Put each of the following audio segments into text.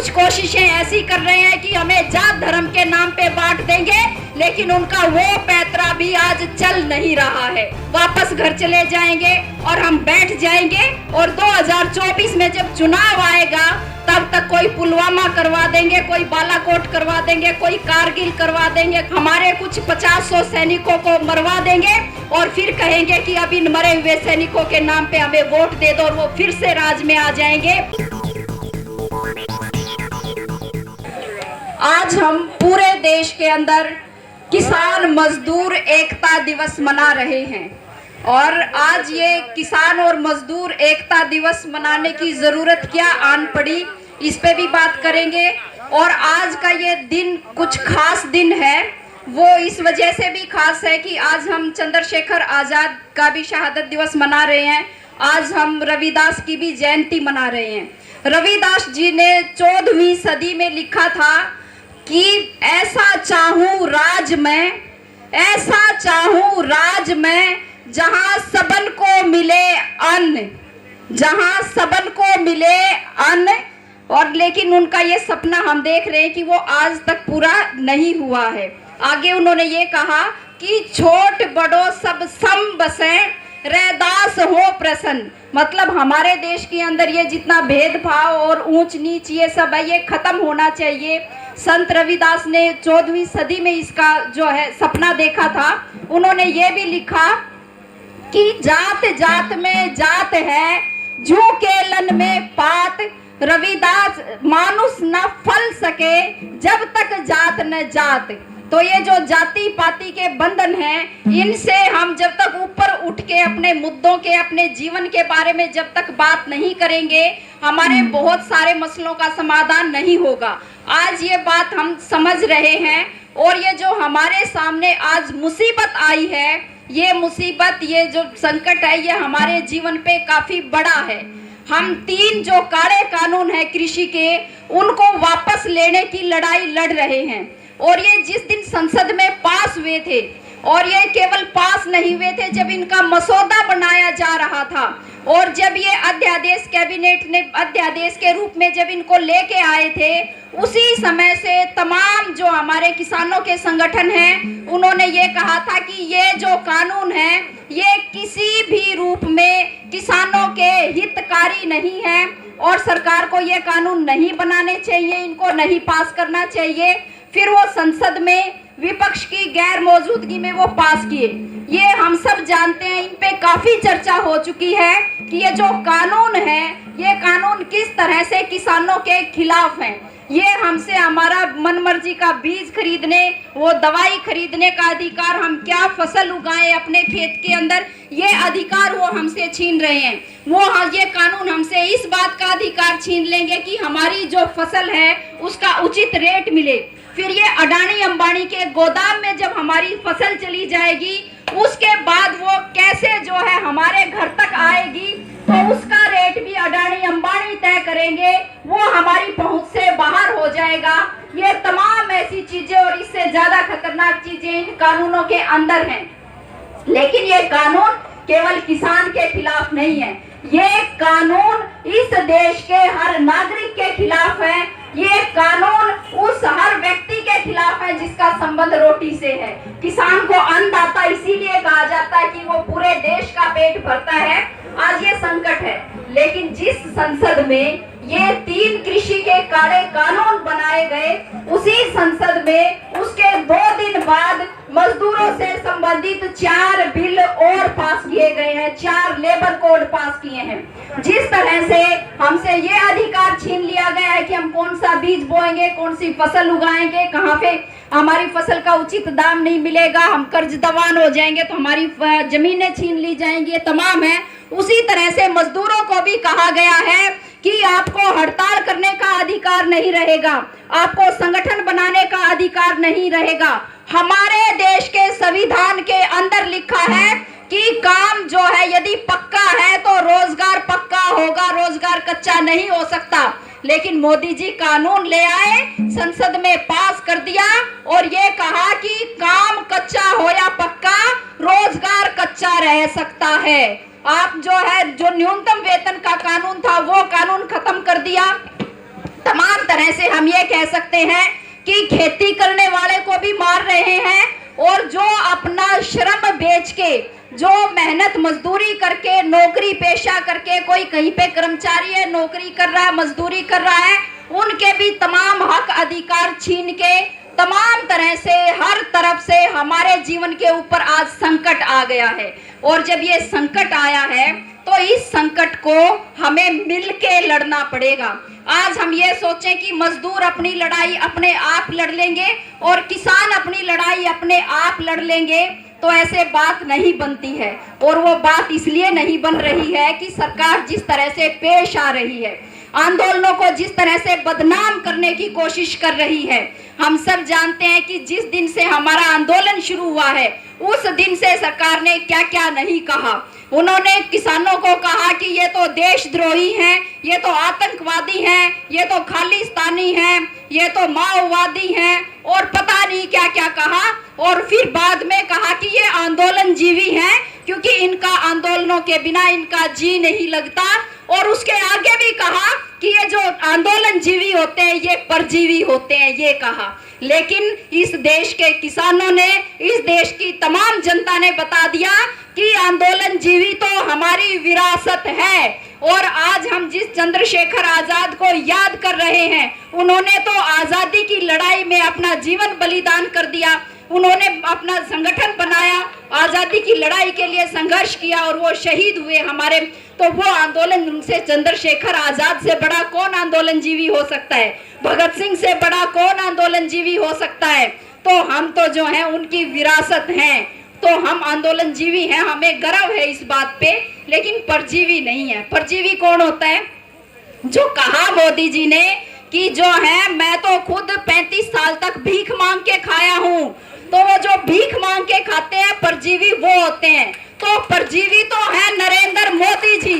कुछ कोशिशें ऐसी कर रहे हैं कि हमें जात धर्म के नाम पे बांट देंगे, लेकिन उनका वो पैतरा भी आज चल नहीं रहा है। वापस घर चले जाएंगे और हम बैठ जाएंगे और 2024 में जब चुनाव आएगा तब तक कोई पुलवामा करवा देंगे, कोई बालाकोट करवा देंगे, कोई कारगिल करवा देंगे, हमारे कुछ 50-100 सैनिकों को मरवा देंगे और फिर कहेंगे कि अब इन मरे हुए सैनिकों के नाम पे हमें वोट दे दो और वो फिर से राज में आ जाएंगे। आज हम पूरे देश के अंदर किसान मजदूर एकता दिवस मना रहे हैं और आज ये किसान और मजदूर एकता दिवस मनाने की जरूरत क्या आन पड़ी, इस पे भी बात करेंगे। और आज का ये दिन कुछ खास दिन है, वो इस वजह से भी खास है कि आज हम चंद्रशेखर आजाद का भी शहादत दिवस मना रहे हैं। आज हम रविदास की भी जयंती मना रहे हैं। रविदास जी ने 14वीं सदी में लिखा था कि ऐसा चाहूं राज में, ऐसा चाहूं राज में, जहां सबन को मिले अन्न, जहां सबन को मिले अन्न। और लेकिन उनका ये सपना हम देख रहे हैं कि वो आज तक पूरा नहीं हुआ है। आगे उन्होंने ये कहा कि छोट बड़ो सब सम बसे, रैदास हो प्रसन्न। मतलब हमारे देश के अंदर ये जितना भेदभाव और ऊंच नीच ये सब है, ये खत्म होना चाहिए। संत रविदास ने 14वीं सदी में इसका जो है सपना देखा था। उन्होंने ये भी लिखा कि जात जात में जात है, झूके लन में पात, रविदास मानुष न फल सके जब तक जात न जात। तो ये जो जाति पाति के बंधन हैं, इनसे हम जब तक ऊपर उठ के अपने मुद्दों के, अपने जीवन के बारे में जब तक बात नहीं करेंगे, हमारे बहुत सारे मसलों का समाधान नहीं होगा। आज ये बात हम समझ रहे हैं और ये जो हमारे सामने आज मुसीबत आई है, ये मुसीबत, ये जो संकट है, ये हमारे जीवन पे काफी बड़ा है। हम 3 जो काले कानून है कृषि के, उनको वापस लेने की लड़ाई लड़ रहे हैं और ये जिस दिन संसद में पास हुए थे, और ये केवल पास नहीं हुए थे, जब इनका मसौदा बनाया जा रहा था और जब ये अध्यादेश कैबिनेट ने अध्यादेश के रूप में जब इनको लेके आए थे, उसी समय से तमाम जो हमारे किसानों के संगठन हैं, उन्होंने ये कहा था कि ये जो कानून है, ये किसी भी रूप में किसानों के हितकारी नहीं है और सरकार को ये कानून नहीं बनाने चाहिए, इनको नहीं पास करना चाहिए। फिर वो संसद में विपक्ष की गैर मौजूदगी में वो पास किए। ये हम सब जानते हैं, इन पे काफी चर्चा हो चुकी है कि ये जो कानून है, ये कानून किस तरह से किसानों के खिलाफ है। ये हमसे हमारा मनमर्जी का बीज खरीदने, वो दवाई खरीदने का अधिकार, हम क्या फसल उगाएं अपने खेत के अंदर, ये अधिकार वो हमसे छीन रहे हैं। वो ये कानून हमसे इस बात का अधिकार छीन लेंगे कि हमारी जो फसल है उसका उचित रेट मिले। फिर ये अडानी अंबानी के गोदाम में जब हमारी फसल चली जाएगी, उसके बाद वो कैसे जो है हमारे घर तक आएगी, तो उसका रेट भी अडानी अंबानी तय करेंगे, वो हमारी पहुंच से बाहर हो जाएगा। ये तमाम ऐसी चीजें और इससे ज्यादा खतरनाक चीजें इन कानूनों के अंदर हैं। लेकिन ये कानून केवल किसान के खिलाफ नहीं है, ये कानून इस देश के हर नागरिक के खिलाफ है। ये कानून उस हर व्यक्ति के खिलाफ है जिसका संबंध रोटी से है। किसान को अन्नदाता इसीलिए कहा जाता है कि वो पूरे देश का पेट भरता है। आज ये संकट है, लेकिन जिस संसद में ये 3 कृषि के काले कानून बनाए गए, उसी संसद में उसके 2 दिन बाद मजदूरों से संबंधित 4 बिल और पास किए गए हैं, 4 लेबर कोड पास किए हैं। जिस तरह से हमसे ये अधिकार छीन लिया गया है कि हम कौन सा बीज बोएंगे, कौन सी फसल उगाएंगे, कहाँ पे हमारी फसल का उचित दाम नहीं मिलेगा, हम कर्ज दवान हो जाएंगे, तो हमारी जमीनें छीन ली जाएंगी, ये तमाम है। उसी तरह से मजदूरों को भी कहा गया है कि आपको हड़ताल करने का अधिकार नहीं रहेगा, आपको संगठन बनाने का अधिकार नहीं रहेगा। हमारे देश के संविधान के अंदर लिखा है कि काम जो है यदि पक्का है तो रोजगार पक्का होगा, रोजगार कच्चा नहीं हो सकता। लेकिन मोदी जी कानून ले आए, संसद में पास कर दिया और ये कहा कि काम कच्चा हो या पक्का, रोजगार कच्चा रह सकता है। आप जो है जो न्यूनतम वेतन का कानून था वो कानून खत्म कर दिया। तमाम तरह तरह से हम ये कह सकते हैं कि खेती करने वाले को भी मार रहे हैं, और जो अपना श्रम बेच के, जो मेहनत मजदूरी करके, नौकरी पेशा करके, कोई कहीं पे कर्मचारी है, नौकरी कर रहा है, मजदूरी कर रहा है, उनके भी तमाम हक अधिकार छीन के तमाम तरह से, हर तरफ से हमारे जीवन के ऊपर आज संकट आ गया है। और जब ये संकट आया है तो इस संकट को हमें मिलके लड़ना पड़ेगा। आज हम ये सोचें कि मजदूर अपनी लड़ाई अपने आप लड़ लेंगे और किसान अपनी लड़ाई अपने आप लड़ लेंगे, तो ऐसे बात नहीं बनती है। और वो बात इसलिए नहीं बन रही है कि सरकार जिस तरह से पेश आ रही है, आंदोलनों को जिस तरह से बदनाम करने की कोशिश कर रही है। हम सब जानते हैं कि जिस दिन से हमारा आंदोलन शुरू हुआ है उस दिन से सरकार ने क्या क्या नहीं कहा। उन्होंने किसानों को कहा कि ये तो देशद्रोही हैं, ये तो आतंकवादी हैं, ये तो खालिस्तानी हैं, ये तो माओवादी हैं, और पता नहीं क्या क्या कहा। और फिर बाद में कहा कि ये आंदोलन जीवी हैं क्योंकि इनका आंदोलनों के बिना इनका जी नहीं लगता। और उसके आगे भी कहा कि ये जो आंदोलन जीवी होते हैं ये परजीवी होते हैं, ये कहा। लेकिन इस देश के किसानों ने, इस देश की तमाम जनता ने बता दिया कि आंदोलन जीवी तो हमारी विरासत है। और आज हम जिस चंद्रशेखर आजाद को याद कर रहे हैं, उन्होंने तो आजादी की लड़ाई में अपना जीवन बलिदान कर दिया। उन्होंने अपना संगठन बनाया, आजादी की लड़ाई के लिए संघर्ष किया और वो शहीद हुए हमारे। तो वो आंदोलन, उनसे चंद्रशेखर आजाद से बड़ा कौन आंदोलन जीवी हो सकता है? भगत सिंह से बड़ा कौन आंदोलन जीवी हो सकता है? तो हम तो जो है उनकी विरासत हैं, तो हम आंदोलन जीवी हैं, हमें गर्व है इस बात पे। लेकिन परजीवी नहीं है। परजीवी कौन होता है? जो कहा मोदी जी ने कि जो है मैं तो खुद 35 साल तक भीख मांग के खाया हूँ, तो वो जो भीख मांग के खाते हैं परजीवी वो होते हैं। तो परजीवी तो है नरेंद्र मोदी जी,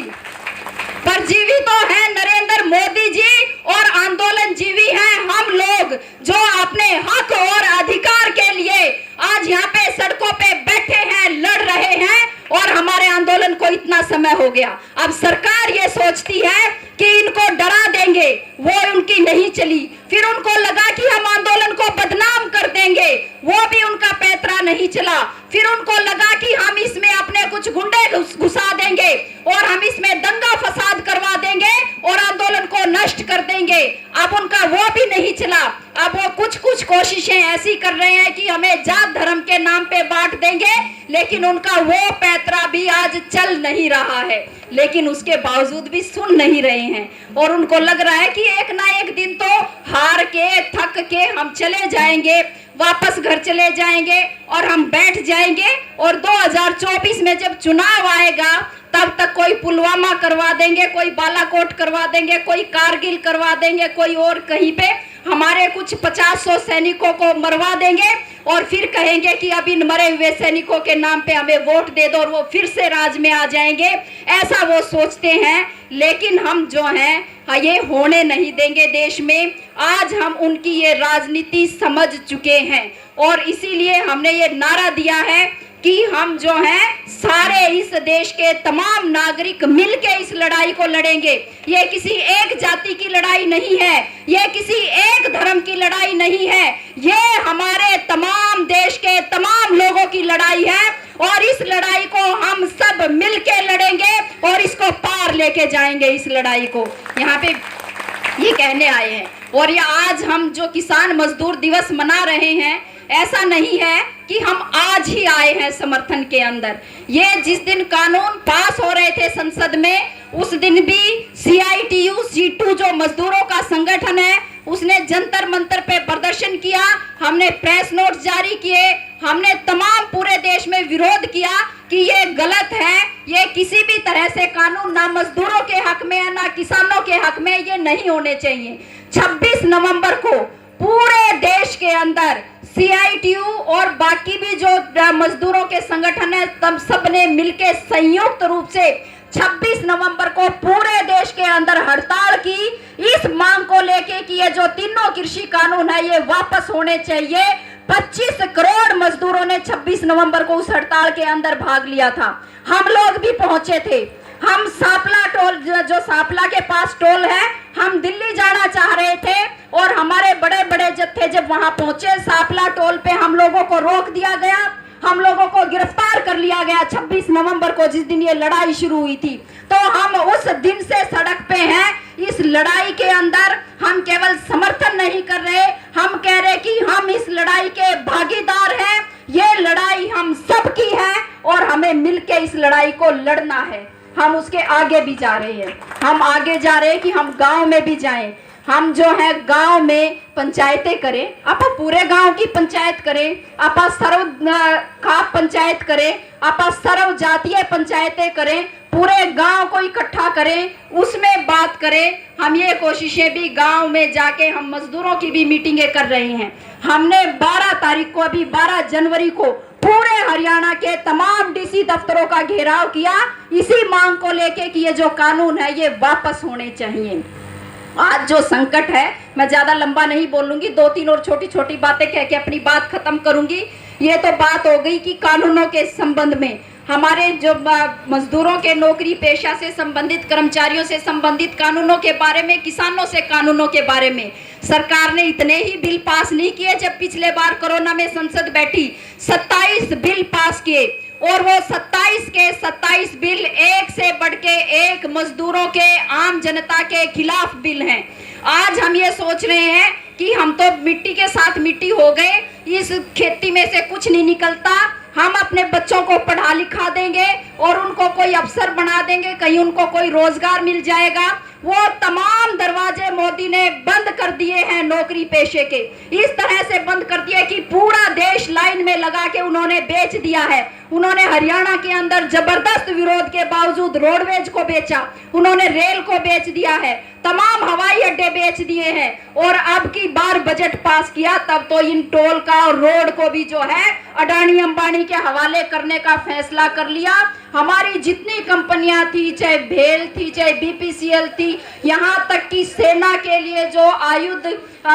परजीवी तो है नरेंद्र मोदी जी, और आंदोलन जीवी हैं हम लोग जो अपने हक और अधिकार के लिए आज यहाँ पे सड़कों पे बैठे हैं, लड़ रहे हैं। और हमारे आंदोलन को इतना समय हो गया, अब सरकार ये सोचती है कि इनको डरा देंगे, वो उनकी नहीं चली। फिर उनको लगा कि हम आंदोलन को बदनाम कर देंगे, वो भी उनका पैतरा नहीं चला। फिर उनको लगा कि हम इसमें अपने कुछ गुंडे घुसा देंगे और हम इसमें दंगा फसाद करवा देंगे और आंदोलन को नष्ट कर देंगे। अब उनका वो भी नहीं चला। अब वो कुछ कुछ कोशिशें ऐसी कर रहे हैं कि हमें जात धर्म के नाम पे बांट देंगे, लेकिन उनका वो पैतरा भी आज चल नहीं रहा है। लेकिन उसके बावजूद भी सुन नहीं रहे हैं और उनको लग रहा है कि एक ना एक दिन तो हार के, थक के हम चले जाएंगे, वापस घर चले जाएंगे और हम बैठ जाएंगे। और 2024 में जब चुनाव आएगा तब तक कोई पुलवामा करवा देंगे, कोई बालाकोट करवा देंगे, कोई कारगिल करवा देंगे, कोई और कहीं पे हमारे कुछ 50-100 सैनिकों को मरवा देंगे और फिर कहेंगे कि अब इन मरे हुए सैनिकों के नाम पे हमें वोट दे दो, और वो फिर से राज में आ जाएंगे। ऐसा वो सोचते हैं, लेकिन हम जो हैं ये होने नहीं देंगे देश में। आज हम उनकी ये राजनीति समझ चुके हैं और इसीलिए हमने ये नारा दिया है कि हम जो हैं सारे इस देश के तमाम नागरिक मिलके इस लड़ाई को लड़ेंगे। ये किसी एक जाति की लड़ाई नहीं है, ये किसी एक धर्म की लड़ाई नहीं है, ये हमारे तमाम देश के तमाम लोगों की लड़ाई है। और इस लड़ाई को हम सब मिलके लड़ेंगे और इसको पार लेके जाएंगे। इस लड़ाई को यहाँ पे ये कहने आए हैं। और ये आज हम जो किसान मजदूर दिवस मना रहे हैं, ऐसा नहीं है कि हम आज ही आए हैं समर्थन के अंदर। ये जिस दिन कानून पास हो रहे थे संसद में, उस दिन भी CITU C2 जो मजदूरों का संगठन है, उसने जंतर मंतर पे प्रदर्शन किया। हमने प्रेस नोट जारी किए, हमने तमाम पूरे देश में विरोध किया कि ये गलत है, ये किसी भी तरह से कानून ना मजदूरों के हक में है ना किसानों के हक में, ये नहीं होने चाहिए। 26 नवंबर को पूरे देश के अंदर CITU और बाकी भी जो मजदूरों के संगठन है, तब सबने मिलकर संयुक्त रूप से 26 नवंबर को पूरे देश के अंदर हड़ताल की, इस मांग को लेके कि ये जो तीनों कृषि कानून है ये वापस होने चाहिए। 25 करोड़ मजदूरों ने 26 नवंबर को उस हड़ताल के अंदर भाग लिया था। हम लोग भी पहुंचे थे। हम सांपला टोल, जो सांपला के पास टोल है, हम दिल्ली जाना चाह रहे थे। और हमारे बड़े बड़े जत्थे जब वहां पहुंचे, सापला टोल पे हम लोगों को रोक दिया गया, हम लोगों को गिरफ्तार कर लिया गया 26 नवंबर को, जिस दिन ये लड़ाई शुरू हुई थी। तो हम उस दिन से सड़क पे हैं। इस लड़ाई के अंदर हम केवल समर्थन नहीं कर रहे, हम कह रहे कि हम इस लड़ाई के भागीदार हैं। ये लड़ाई हम सबकी है और हमें मिलके इस लड़ाई को लड़ना है। हम उसके आगे भी जा रहे हैं, हम आगे जा रहे हैं कि हम गांव में भी जाएं। हम जो है गांव में पंचायतें करें, आप पूरे गांव की पंचायत करें, आप सर्व खाप पंचायत करें, आप सर्व जातीय पंचायतें करें, पूरे गांव को इकट्ठा करें, उसमें बात करें। हम ये कोशिशें भी गांव में जाके हम मजदूरों की भी मीटिंगें कर रहे हैं। हमने 12 तारीख को, अभी 12 जनवरी को पूरे हरियाणा के तमाम डीसी दफ्तरों का घेराव किया, इसी मांग को लेके कि ये जो कानून है ये वापस होने चाहिए। आज जो संकट है, मैं ज्यादा लंबा नहीं बोलूंगी, 2-3 और छोटी छोटी बातें कह के अपनी बात खत्म करूंगी। ये तो बात हो गई कि कानूनों के संबंध में हमारे जो मजदूरों के नौकरी पेशा से संबंधित, कर्मचारियों से संबंधित कानूनों के बारे में, किसानों से कानूनों के बारे में सरकार ने इतने ही बिल पास नहीं किए। जब पिछले बार कोरोना में संसद बैठी, 27 बिल पास किए और वो 27 के 27 बिल एक से बढ़ के एक मजदूरों के, आम जनता के खिलाफ बिल हैं। आज हम ये सोच रहे हैं कि हम तो मिट्टी के साथ मिट्टी हो गए, इस खेती में से कुछ नहीं निकलता, हम अपने बच्चों को पढ़ा लिखा देंगे और उनको कोई अफसर बना देंगे, कहीं उनको कोई रोजगार मिल जाएगा। वो तमाम दरवाजे मोदी ने बंद कर दिए हैं नौकरी पेशे के, इस तरह से बंद कर दिए कि पूरा देश लाइन में लगा के उन्होंने बेच दिया है। उन्होंने हरियाणा के अंदर जबरदस्त विरोध के बावजूद रोडवेज को बेचा, उन्होंने रेल को बेच दिया है, तमाम हवाई अड्डे बेच दिए हैं और अब की बार बजट पास किया तब तो इन टोल का और रोड को भी जो है अडानी अंबानी के हवाले करने का फैसला कर लिया। हमारी जितनी कंपनियां थी, चाहे भेल थी, चाहे बीपीसीएल थी, यहाँ तक कि सेना के लिए जो आयुध,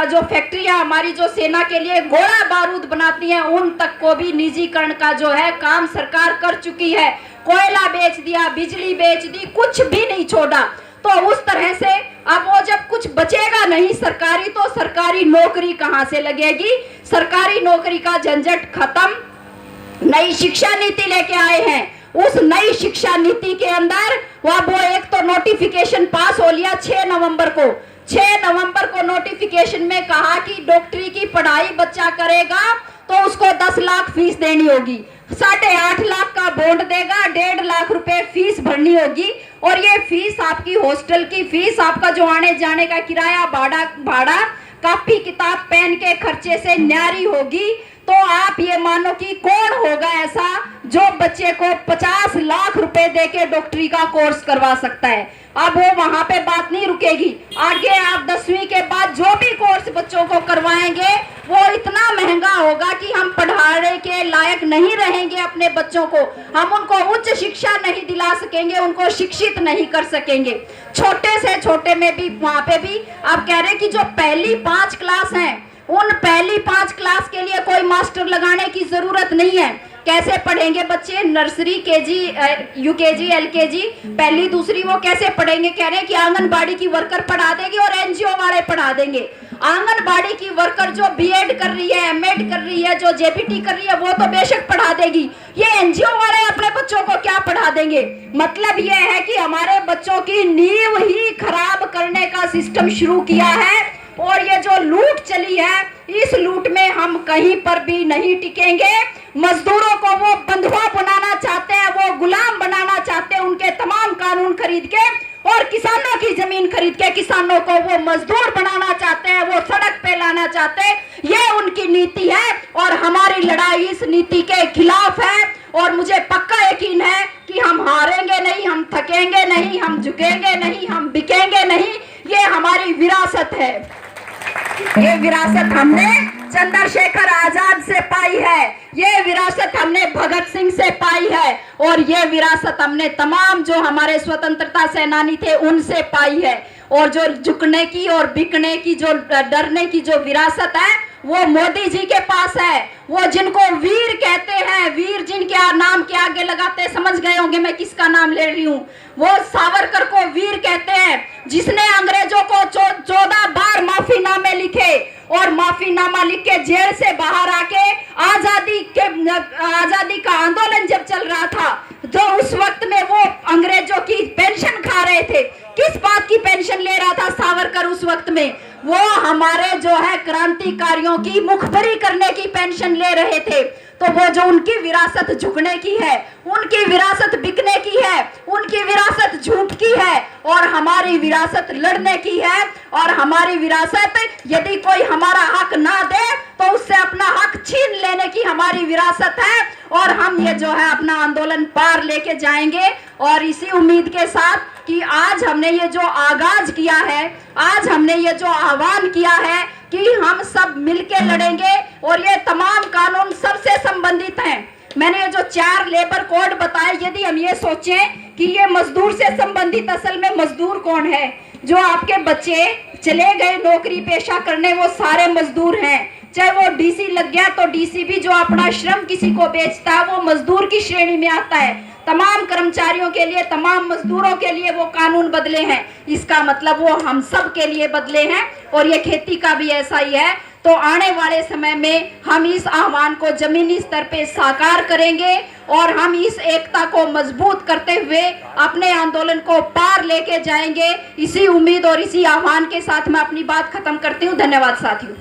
जो फैक्ट्रियां हमारी जो सेना के लिए गोला बारूद बनाती हैं, उन तक को भी निजीकरण का जो है काम सरकार कर चुकी है। कोयला बेच दिया, बिजली बेच दी, कुछ भी नहीं छोड़ा। तो उस तरह से अब वो जब कुछ बचेगा नहीं सरकारी, तो सरकारी नौकरी कहां से लगेगी? सरकारी नौकरी का झंझट खत्म। नई शिक्षा नीति लेके आए हैं, उस नई शिक्षा नीति के अंदर वो एक तो नोटिफिकेशन पास हो लिया 6 नवंबर को। 6 नवंबर को नोटिफिकेशन में कहा कि डॉक्टरी की पढ़ाई बच्चा करेगा तो उसको 10 लाख फीस देनी होगी, 8.5 लाख का बॉन्ड देगा, 1.5 लाख रुपए फीस भरनी होगी और ये फीस आपकी हॉस्टल की फीस, आपका जो आने जाने का किराया, भाड़ा, कापी किताब, पेन के खर्चे से न्यारी होगी। तो आप ये मानो कि कौन होगा ऐसा जो बच्चे को 50 लाख रुपए देके डॉक्टरी का कोर्स करवा सकता है। अब वो वहां पे बात नहीं रुकेगी, आगे आप 10वीं के बाद जो भी कोर्स बच्चों को करवाएंगे वो इतना महंगा होगा कि हम पढ़ाने के लायक नहीं रहेंगे अपने बच्चों को, हम उनको उच्च शिक्षा नहीं दिला सकेंगे, उनको शिक्षित नहीं कर सकेंगे। छोटे से छोटे में भी वहां पे भी आप कह रहे हैं कि जो पहली 5 क्लास हैं, उन पहली 5 क्लास के लिए कोई मास्टर लगाने की जरूरत नहीं है। कैसे पढ़ेंगे बच्चे? नर्सरी, केजी, यूकेजी, एलकेजी, पहली दूसरी वो कैसे पढ़ेंगे? कह रहे हैं कि आंगनबाड़ी की वर्कर पढ़ा देंगे और एनजीओ वाले पढ़ा देंगे। आंगनबाड़ी की वर्कर जो बीएड कर रही है, एमएड कर रही है, जो जेपीटी कर रही है, वो तो बेशक पढ़ा देगी, ये एनजीओ वाले अपने बच्चों को क्या पढ़ा देंगे? मतलब ये है कि हमारे बच्चों की नींव ही खराब करने का सिस्टम शुरू किया है और ये जो लूट चली है, इस लूट में हम कहीं पर भी नहीं टिकेंगे। मजदूरों को वो बंधुआ बनाना चाहते हैं, वो गुलाम बनाना चाहते हैं, उनके तमाम कानून खरीद के, और किसानों की जमीन खरीद के किसानों को वो मजदूर बनाना चाहते हैं, वो सड़क पे लाना चाहते हैं। ये उनकी नीति है और हमारी लड़ाई इस नीति के खिलाफ है और मुझे पक्का यकीन है कि हम हारेंगे नहीं, हम थकेंगे नहीं, हम झुकेंगे नहीं, हम बिकेंगे नहीं। ये हमारी विरासत है, ये विरासत हमने चंद्रशेखर आजाद से पाई है, ये विरासत हमने भगत सिंह से पाई है और ये विरासत हमने तमाम जो हमारे स्वतंत्रता सेनानी थे उनसे पाई है। और जो झुकने की और बिकने की, जो डरने की जो विरासत है, वो मोदी जी के पास है। वो जिनको वीर कहते हैं, वीर जिनके नाम के आगे लगाते, समझ गए होंगे मैं किसका नाम ले रही हूँ, वो सावरकर को वीर कहते हैं, जिसने अंग्रेजों को 14 बार माफीनामे लिखे माफीनामा लिख के जेल से बाहर आके आजादी का आंदोलन जब चल रहा था, तो उस वक्त में वो अंग्रेजों की पेंशन खा रहे थे। किस बात की पेंशन ले रहा था सावरकर उस वक्त में? वो हमारे जो है क्रांतिकारियों की मुखबरी करने की पेंशन ले रहे थे। तो वो जो उनकी विरासत झुकने की है, उनकी विरासत बिकने की है, उनकी विरासत झूठ की है, और हमारी विरासत लड़ने की है। और हमारी विरासत यदि कोई हमारा हक ना दे तो उससे अपना हक छीन लेने की हमारी विरासत है। और हम ये जो है अपना आंदोलन पार लेके जाएंगे। और इसी उम्मीद के साथ कि आज हमने ये जो आगाज किया है, आज हमने ये जो आह्वान किया है कि हम सब मिलके लड़ेंगे, और ये तमाम कानून सबसे संबंधित हैं। मैंने ये जो 4 लेबर कोड बताए, यदि हम ये सोचें कि ये मजदूर से संबंधित, असल में मजदूर कौन है? जो आपके बच्चे चले गए नौकरी पेशा करने, वो सारे मजदूर हैं। चाहे वो डीसी लग गया तो डीसी भी जो अपना श्रम किसी को बेचता है वो मजदूर की श्रेणी में आता है। तमाम कर्मचारियों के लिए, तमाम मजदूरों के लिए वो कानून बदले हैं। इसका मतलब वो हम सब के लिए बदले हैं, और ये खेती का भी ऐसा ही है। तो आने वाले समय में हम इस आह्वान को जमीनी स्तर पे साकार करेंगे, और हम इस एकता को मजबूत करते हुए अपने आंदोलन को पार लेके जाएंगे। इसी उम्मीद और इसी आह्वान के साथ मैं अपनी बात खत्म करती हूँ। धन्यवाद साथियों।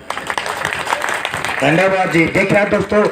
धन्यवाद जी। देखिए दोस्तों,